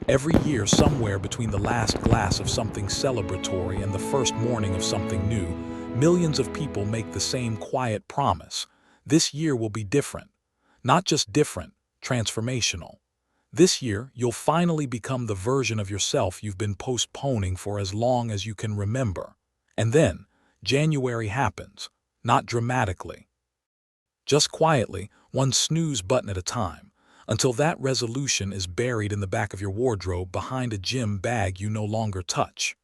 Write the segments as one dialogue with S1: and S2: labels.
S1: Every year, somewhere between the last glass of something celebratory and the first morning of something new, millions of people make the same quiet promise. This year will be different. Not just different, transformational. This year, you'll finally become the version of yourself you've been postponing for as long as you can remember. And then, January happens. Not dramatically. Just quietly, one snooze button at a time, until that resolution is buried in the back of your wardrobe behind a gym bag you no longer touch.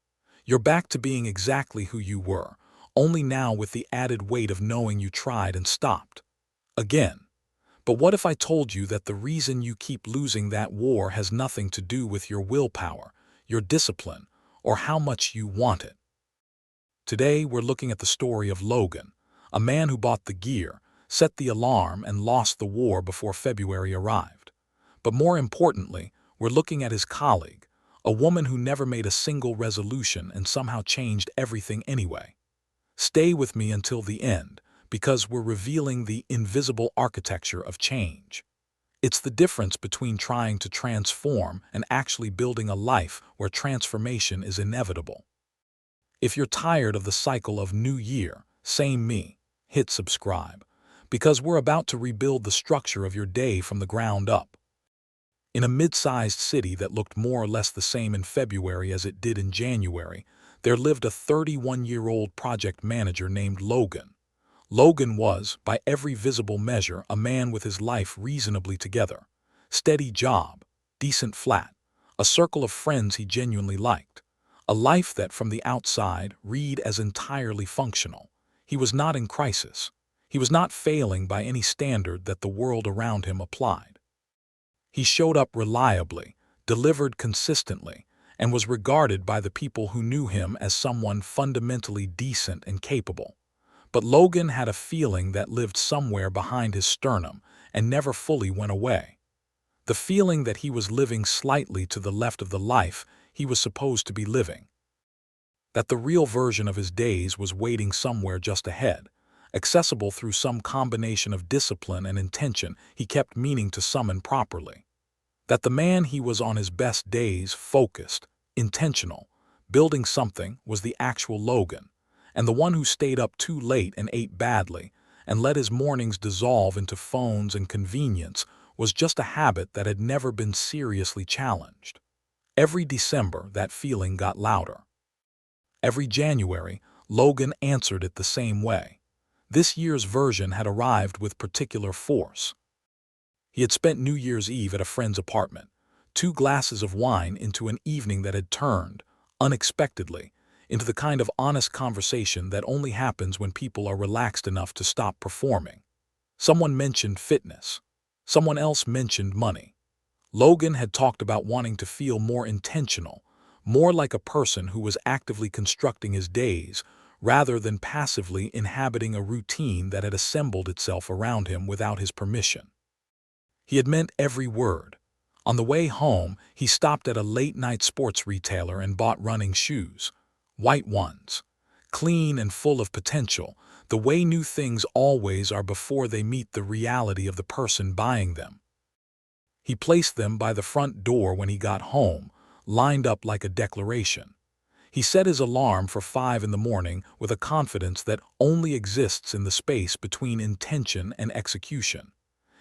S1: You're back to being exactly who you were, only now with the added weight of knowing you tried and stopped. Again. But what if I told you that the reason you keep losing that war has nothing to do with your willpower, your discipline, or how much you want it? Today, we're looking at the story of Logan, a man who bought the gear, set the alarm, and lost the war before February arrived. But more importantly, we're looking at his colleague, a woman who never made a single resolution and somehow changed everything anyway. Stay with me until the end, because we're revealing the invisible architecture of change. It's the difference between trying to transform and actually building a life where transformation is inevitable. If you're tired of the cycle of New Year, same me, hit subscribe, because we're about to rebuild the structure of your day from the ground up. In a mid-sized city that looked more or less the same in February as it did in January, there lived a 31-year-old project manager named Logan. Logan was, by every visible measure, a man with his life reasonably together. Steady job, decent flat, a circle of friends he genuinely liked. A life that, from the outside, read as entirely functional. He was not in crisis. He was not failing by any standard that the world around him applied. He showed up reliably, delivered consistently, and was regarded by the people who knew him as someone fundamentally decent and capable. But Logan had a feeling that lived somewhere behind his sternum and never fully went away. The feeling that he was living slightly to the left of the life he was supposed to be living. That the real version of his days was waiting somewhere just ahead, accessible through some combination of discipline and intention he kept meaning to summon properly. That the man he was on his best days, focused, intentional, building something, was the actual Logan, and the one who stayed up too late and ate badly and let his mornings dissolve into phones and convenience was just a habit that had never been seriously challenged. Every December, that feeling got louder. Every January, Logan answered it the same way. This year's version had arrived with particular force. He had spent New Year's Eve at a friend's apartment, 2 glasses of wine into an evening that had turned, unexpectedly, into the kind of honest conversation that only happens when people are relaxed enough to stop performing. Someone mentioned fitness. Someone else mentioned money. Logan had talked about wanting to feel more intentional, more like a person who was actively constructing his days, rather than passively inhabiting a routine that had assembled itself around him without his permission. He had meant every word. On the way home, he stopped at a late-night sports retailer and bought running shoes. White ones. Clean and full of potential, the way new things always are before they meet the reality of the person buying them. He placed them by the front door when he got home, lined up like a declaration. He set his alarm for 5 in the morning with a confidence that only exists in the space between intention and execution.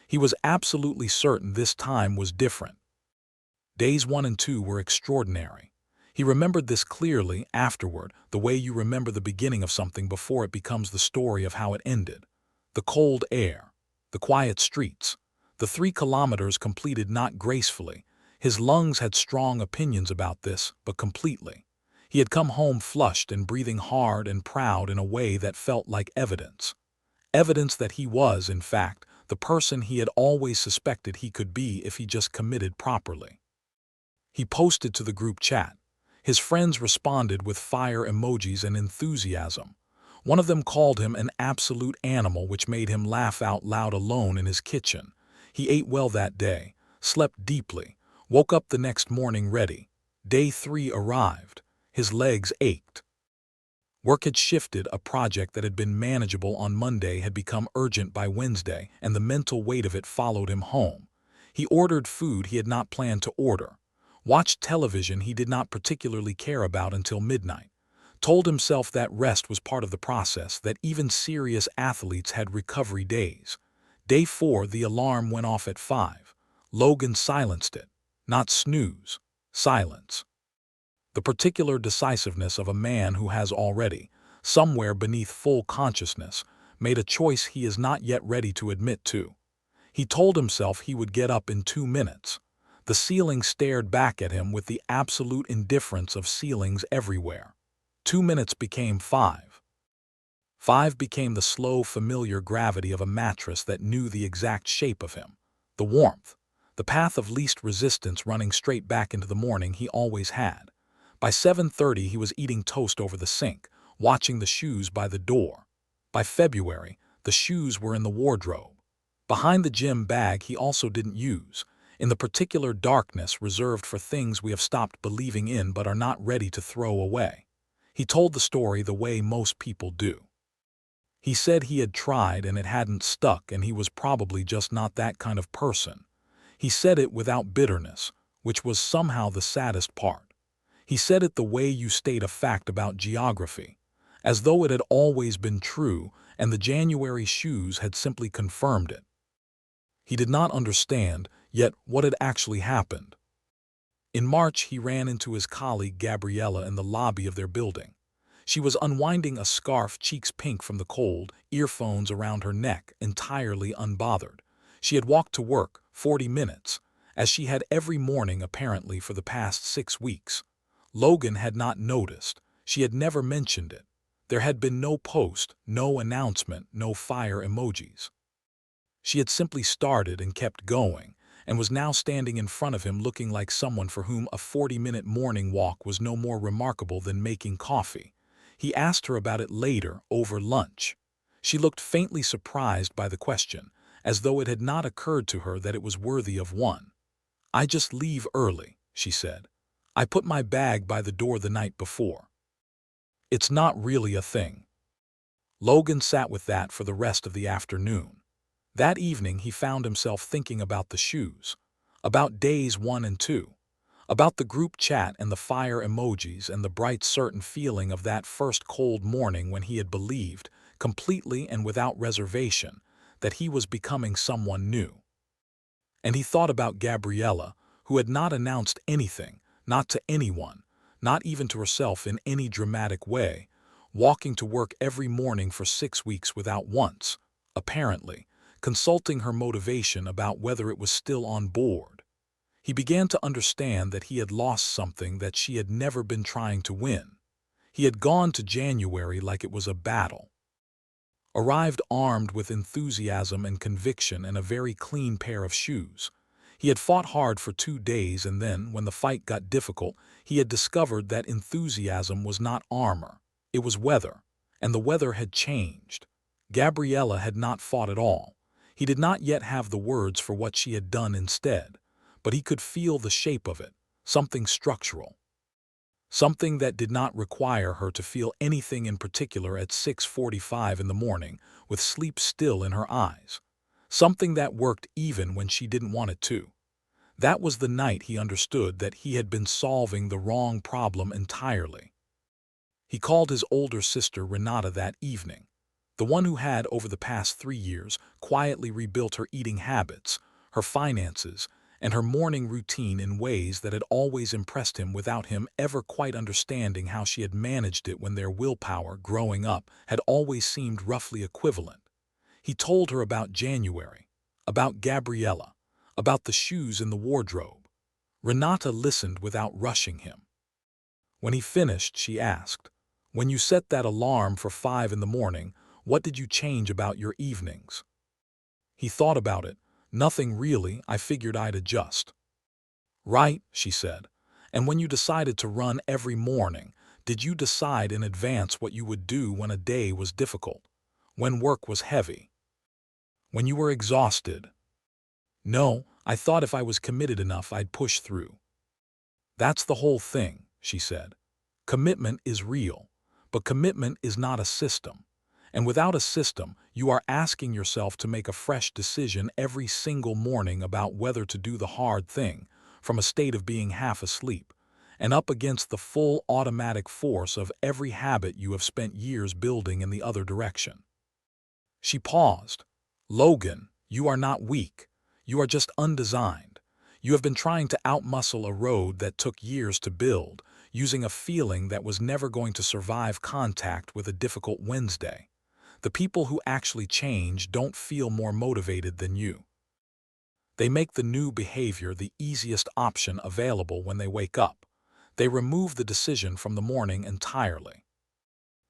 S1: He was absolutely certain this time was different. Days 1 and 2 were extraordinary. He remembered this clearly afterward, the way you remember the beginning of something before it becomes the story of how it ended. The cold air, the quiet streets, the 3 kilometers completed not gracefully. His lungs had strong opinions about this, but completely. He had come home flushed and breathing hard and proud in a way that felt like evidence. Evidence that he was, in fact, the person he had always suspected he could be if he just committed properly. He posted to the group chat. His friends responded with fire emojis and enthusiasm. One of them called him an absolute animal, which made him laugh out loud alone in his kitchen. He ate well that day, slept deeply, woke up the next morning ready. Day 3 arrived. His legs ached. Work had shifted. A project that had been manageable on Monday had become urgent by Wednesday, and the mental weight of it followed him home. He ordered food he had not planned to order. watched television he did not particularly care about until midnight, told himself that rest was part of the process, that even serious athletes had recovery days. Day 4, the alarm went off at 5. Logan silenced it. Not snooze, silence. The particular decisiveness of a man who has already, somewhere beneath full consciousness, made a choice he is not yet ready to admit to. He told himself he would get up in 2 minutes. The ceiling stared back at him with the absolute indifference of ceilings everywhere. 2 minutes became 5. 5 became the slow, familiar gravity of a mattress that knew the exact shape of him. The warmth, the path of least resistance running straight back into the morning he always had. By 7:30 he was eating toast over the sink, watching the shoes by the door. By February, the shoes were in the wardrobe. Behind the gym bag he also didn't use, in the particular darkness reserved for things we have stopped believing in but are not ready to throw away. He told the story the way most people do. He said he had tried and it hadn't stuck, and he was probably just not that kind of person. He said it without bitterness, which was somehow the saddest part. He said it the way you state a fact about geography, as though it had always been true and the January shoes had simply confirmed it. He did not understand, yet, what had actually happened. In March, he ran into his colleague Gabriella in the lobby of their building. She was unwinding a scarf, cheeks pink from the cold, earphones around her neck, entirely unbothered. She had walked to work 40 minutes, as she had every morning apparently for the past 6 weeks. Logan had not noticed. She had never mentioned it. There had been no post, no announcement, no fire emojis. She had simply started and kept going, and was now standing in front of him looking like someone for whom a 40-minute morning walk was no more remarkable than making coffee. He asked her about it later, over lunch. She looked faintly surprised by the question, as though it had not occurred to her that it was worthy of one. "I just leave early," she said. "I put my bag by the door the night before." "It's not really a thing." Logan sat with that for the rest of the afternoon. That evening he found himself thinking about the shoes, about days 1 and 2, about the group chat and the fire emojis and the bright certain feeling of that first cold morning when he had believed, completely and without reservation, that he was becoming someone new. And he thought about Gabriella, who had not announced anything, not to anyone, not even to herself in any dramatic way, walking to work every morning for 6 weeks without once, apparently, consulting her motivation about whether it was still on board. He began to understand that he had lost something that she had never been trying to win. He had gone to January like it was a battle. Arrived armed with enthusiasm and conviction and a very clean pair of shoes. He had fought hard for 2 days, and then, when the fight got difficult, he had discovered that enthusiasm was not armor. It was weather, and the weather had changed. Gabriella had not fought at all. He did not yet have the words for what she had done instead, but he could feel the shape of it, something structural. Something that did not require her to feel anything in particular at 6:45 in the morning, with sleep still in her eyes. Something that worked even when she didn't want it to. That was the night he understood that he had been solving the wrong problem entirely. He called his older sister Renata that evening, the one who had, over the past 3 years, quietly rebuilt her eating habits, her finances, and her morning routine in ways that had always impressed him without him ever quite understanding how she had managed it when their willpower, growing up, had always seemed roughly equivalent. He told her about January, about Gabriella, about the shoes in the wardrobe. Renata listened without rushing him. When he finished, she asked, "When you set that alarm for 5 in the morning, what did you change about your evenings?" He thought about it. "Nothing really, I figured I'd adjust." "Right," she said. "And when you decided to run every morning, did you decide in advance what you would do when a day was difficult? When work was heavy? When you were exhausted?" "No, I thought if I was committed enough I'd push through." "That's the whole thing," she said. "Commitment is real, but commitment is not a system. And without a system, you are asking yourself to make a fresh decision every single morning about whether to do the hard thing, from a state of being half asleep, and up against the full automatic force of every habit you have spent years building in the other direction. She paused. Logan, you are not weak. You are just undesigned. You have been trying to outmuscle a road that took years to build, using a feeling that was never going to survive contact with a difficult Wednesday. The people who actually change don't feel more motivated than you. They make the new behavior the easiest option available when they wake up. They remove the decision from the morning entirely.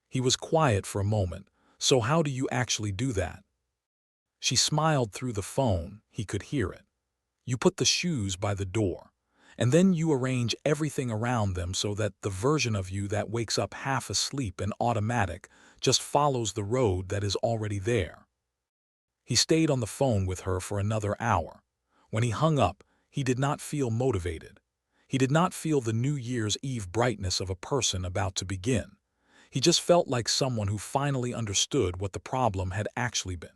S1: He was quiet for a moment. So how do you actually do that? She smiled through the phone. He could hear it. You put the shoes by the door, and then you arrange everything around them so that the version of you that wakes up half asleep and automatic just follows the road that is already there. He stayed on the phone with her for another hour. When he hung up, he did not feel motivated. He did not feel the New Year's Eve brightness of a person about to begin. He just felt like someone who finally understood what the problem had actually been.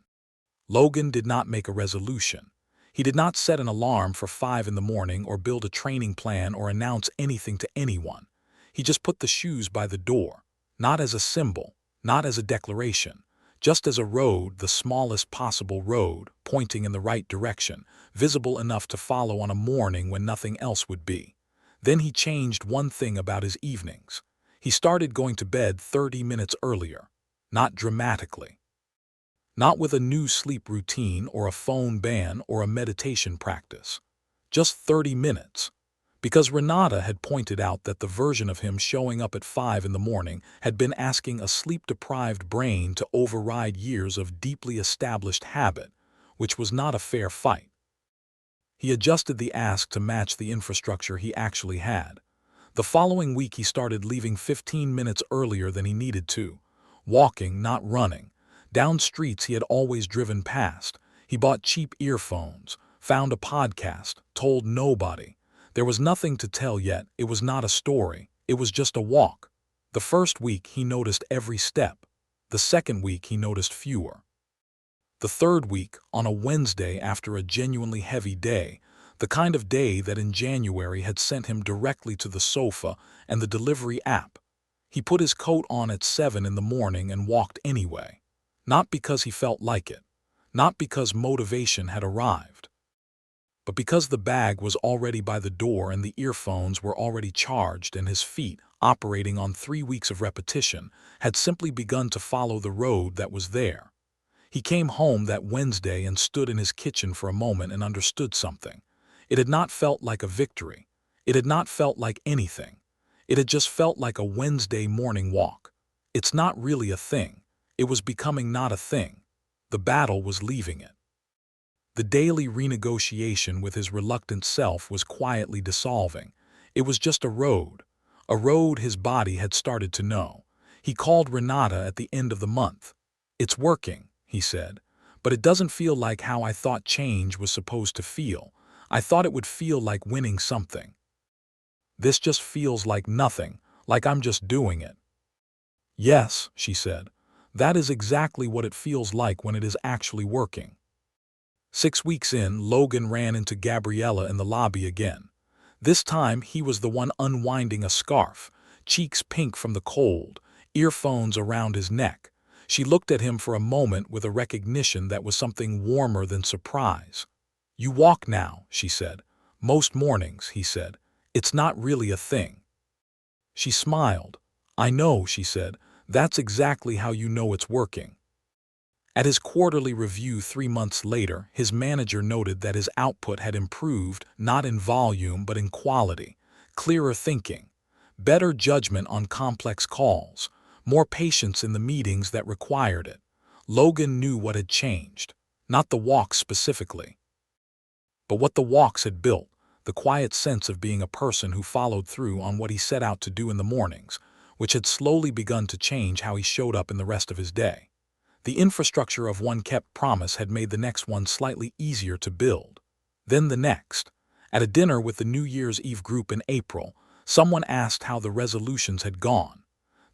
S1: Logan did not make a resolution. He did not set an alarm for 5 in the morning or build a training plan or announce anything to anyone. He just put the shoes by the door, not as a symbol, not as a declaration, just as a road, the smallest possible road, pointing in the right direction, visible enough to follow on a morning when nothing else would be. Then he changed one thing about his evenings. He started going to bed 30 minutes earlier, not dramatically. Not with a new sleep routine or a phone ban or a meditation practice. Just 30 minutes. Because Renata had pointed out that the version of him showing up at 5 in the morning had been asking a sleep-deprived brain to override years of deeply established habit, which was not a fair fight. He adjusted the ask to match the infrastructure he actually had. The following week he started leaving 15 minutes earlier than he needed to, walking, not running, down streets he had always driven past. He bought cheap earphones, found a podcast, told nobody. There was nothing to tell yet. It was not a story. It was just a walk. The first week he noticed every step. The second week he noticed fewer. The third week, on a Wednesday after a genuinely heavy day, the kind of day that in January had sent him directly to the sofa and the delivery app, he put his coat on at 7 in the morning and walked anyway. Not because he felt like it, not because motivation had arrived, but because the bag was already by the door and the earphones were already charged and his feet, operating on 3 weeks of repetition, had simply begun to follow the road that was there. He came home that Wednesday and stood in his kitchen for a moment and understood something. It had not felt like a victory. It had not felt like anything. It had just felt like a Wednesday morning walk. It's not really a thing. It was becoming not a thing. The battle was leaving it. The daily renegotiation with his reluctant self was quietly dissolving. It was just a road his body had started to know. He called Renata at the end of the month. "It's working," he said, "but it doesn't feel like how I thought change was supposed to feel. I thought it would feel like winning something. This just feels like nothing, like I'm just doing it." "Yes," she said, "that is exactly what it feels like when it is actually working." 6 weeks in, Logan ran into Gabriella in the lobby again. This time he was the one unwinding a scarf, cheeks pink from the cold, earphones around his neck. She looked at him for a moment with a recognition that was something warmer than surprise. "You walk now," she said. "Most mornings," he said. "It's not really a thing." She smiled. "I know," she said. "That's exactly how you know it's working." At his quarterly review 3 months later, his manager noted that his output had improved not in volume but in quality, clearer thinking, better judgment on complex calls, more patience in the meetings that required it. Logan knew what had changed, not the walks specifically, but what the walks had built, the quiet sense of being a person who followed through on what he set out to do in the mornings, which had slowly begun to change how he showed up in the rest of his day. The infrastructure of one kept promise had made the next one slightly easier to build. Then the next. At a dinner with the New Year's Eve group in April, someone asked how the resolutions had gone.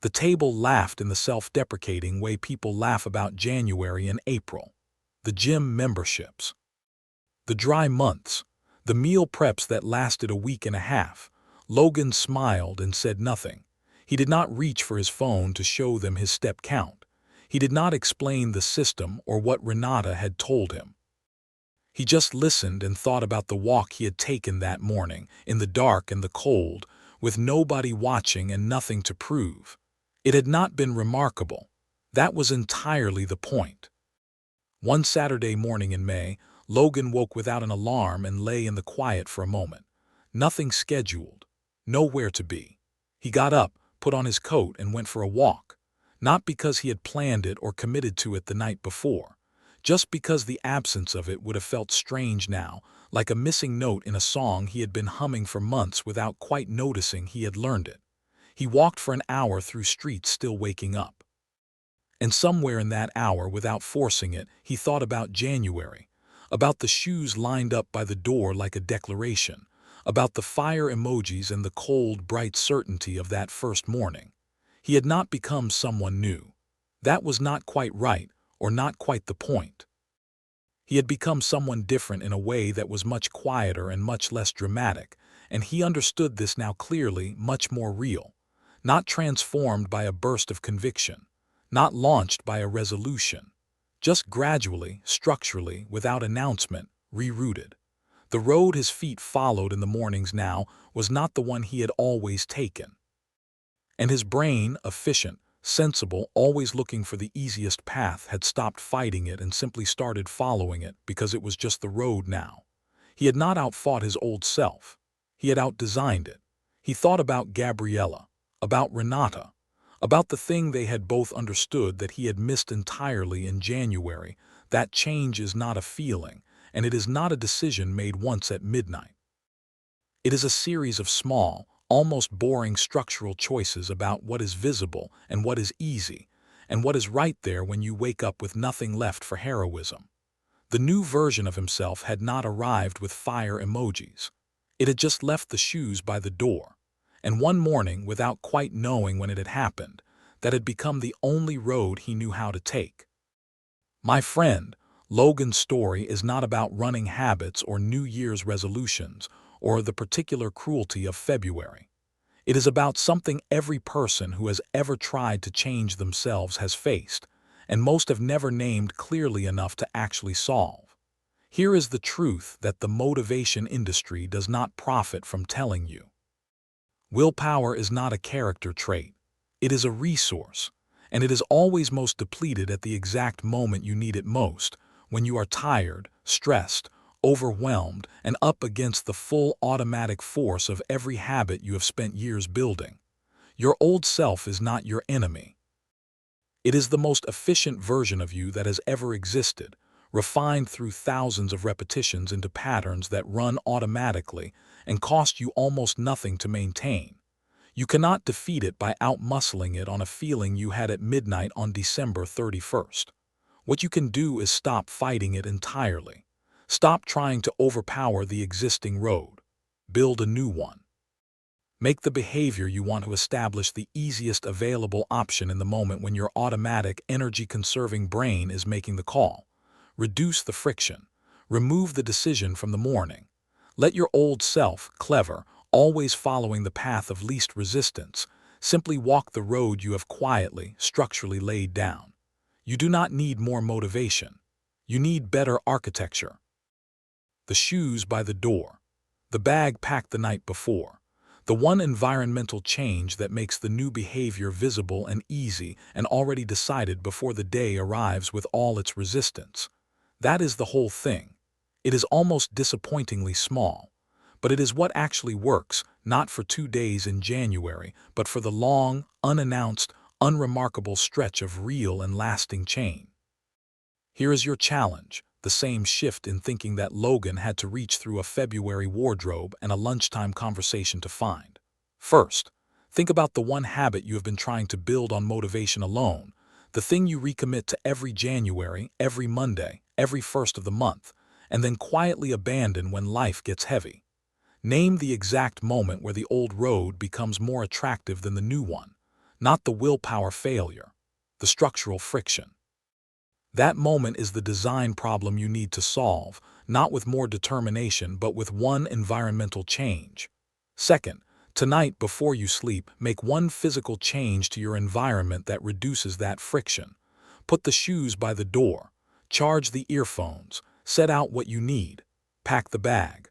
S1: The table laughed in the self-deprecating way people laugh about January and April. The gym memberships. The dry months. The meal preps that lasted a week and a half. Logan smiled and said nothing. He did not reach for his phone to show them his step count. He did not explain the system or what Renata had told him. He just listened and thought about the walk he had taken that morning, in the dark and the cold, with nobody watching and nothing to prove. It had not been remarkable. That was entirely the point. One Saturday morning in May, Logan woke without an alarm and lay in the quiet for a moment. Nothing scheduled. Nowhere to be. He got up, put on his coat, and went for a walk. Not because he had planned it or committed to it the night before. Just because the absence of it would have felt strange now, like a missing note in a song he had been humming for months without quite noticing he had learned it. He walked for an hour through streets still waking up. And somewhere in that hour, without forcing it, he thought about January, about the shoes lined up by the door like a declaration, about the fire emojis and the cold, bright certainty of that first morning. He had not become someone new. That was not quite right, or not quite the point. He had become someone different in a way that was much quieter and much less dramatic, and he understood this now clearly, much more real. Not transformed by a burst of conviction, not launched by a resolution. Just gradually, structurally, without announcement, rerouted. The road his feet followed in the mornings now was not the one he had always taken. And his brain, efficient, sensible, always looking for the easiest path, had stopped fighting it and simply started following it because it was just the road now. He had not outfought his old self. He had outdesigned it. He thought about Gabriella, about Renata, about the thing they had both understood that he had missed entirely in January. That change is not a feeling, and it is not a decision made once at midnight. It is a series of small, almost boring structural choices about what is visible and what is easy, and what is right there when you wake up with nothing left for heroism. The new version of himself had not arrived with fire emojis. It had just left the shoes by the door. And one morning, without quite knowing when it had happened, that had become the only road he knew how to take. My friend, Logan's story is not about running habits or New Year's resolutions or the particular cruelty of February. It is about something every person who has ever tried to change themselves has faced, and most have never named clearly enough to actually solve. Here is the truth that the motivation industry does not profit from telling you. Willpower is not a character trait. It is a resource, and it is always most depleted at the exact moment you need it most, when you are tired, stressed, overwhelmed, and up against the full automatic force of every habit you have spent years building. Your old self is not your enemy. It is the most efficient version of you that has ever existed, refined through thousands of repetitions into patterns that run automatically and cost you almost nothing to maintain. You cannot defeat it by outmuscling it on a feeling you had at midnight on December 31st. What you can do is stop fighting it entirely. Stop trying to overpower the existing road. Build a new one. Make the behavior you want to establish the easiest available option in the moment when your automatic, energy-conserving brain is making the call. Reduce the friction. Remove the decision from the morning. Let your old self, clever, always following the path of least resistance, simply walk the road you have quietly, structurally laid down. You do not need more motivation. You need better architecture. The shoes by the door. The bag packed the night before. The one environmental change that makes the new behavior visible and easy and already decided before the day arrives with all its resistance. That is the whole thing. It is almost disappointingly small. But it is what actually works, not for 2 days in January, but for the long, unannounced, unremarkable stretch of real and lasting change. Here is your challenge, the same shift in thinking that Logan had to reach through a February wardrobe and a lunchtime conversation to find. First, think about the one habit you have been trying to build on motivation alone, the thing you recommit to every January, every Monday, every first of the month, and then quietly abandon when life gets heavy. Name the exact moment where the old road becomes more attractive than the new one, not the willpower failure, the structural friction. That moment is the design problem you need to solve, not with more determination, but with one environmental change. Second, tonight before you sleep, make one physical change to your environment that reduces that friction. Put the shoes by the door, charge the earphones, set out what you need, pack the bag.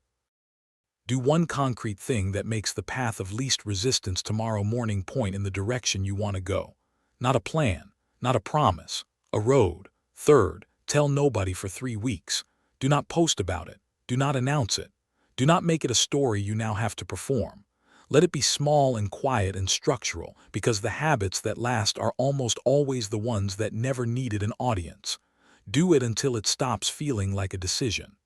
S1: Do one concrete thing that makes the path of least resistance tomorrow morning point in the direction you want to go. Not a plan, not a promise, a road. Third, tell nobody for 3 weeks. Do not post about it. Do not announce it. Do not make it a story you now have to perform. Let it be small and quiet and structural, because the habits that last are almost always the ones that never needed an audience. Do it until it stops feeling like a decision.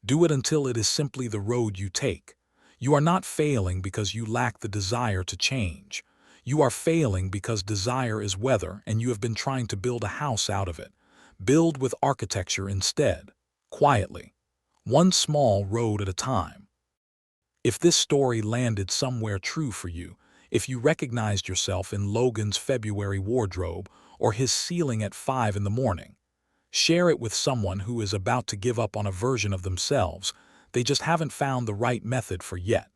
S1: Do it until it is simply the road you take. You are not failing because you lack the desire to change. You are failing because desire is weather and you have been trying to build a house out of it. Build with architecture instead, quietly, one small road at a time. If this story landed somewhere true for you, if you recognized yourself in Logan's February wardrobe or his ceiling at 5 in the morning, share it with someone who is about to give up on a version of themselves they just haven't found the right method for yet.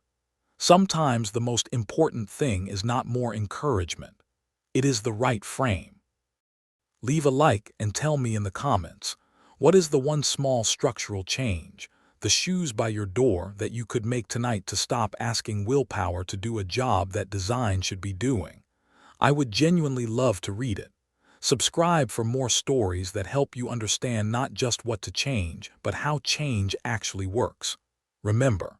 S1: Sometimes the most important thing is not more encouragement. It is the right frame. Leave a like and tell me in the comments, what is the one small structural change, the shoes by your door, that you could make tonight to stop asking willpower to do a job that design should be doing? I would genuinely love to read it. Subscribe for more stories that help you understand not just what to change, but how change actually works. Remember,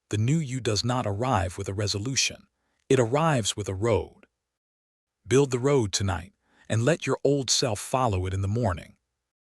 S1: the new you does not arrive with a resolution. It arrives with a road. Build the road tonight, and let your old self follow it in the morning.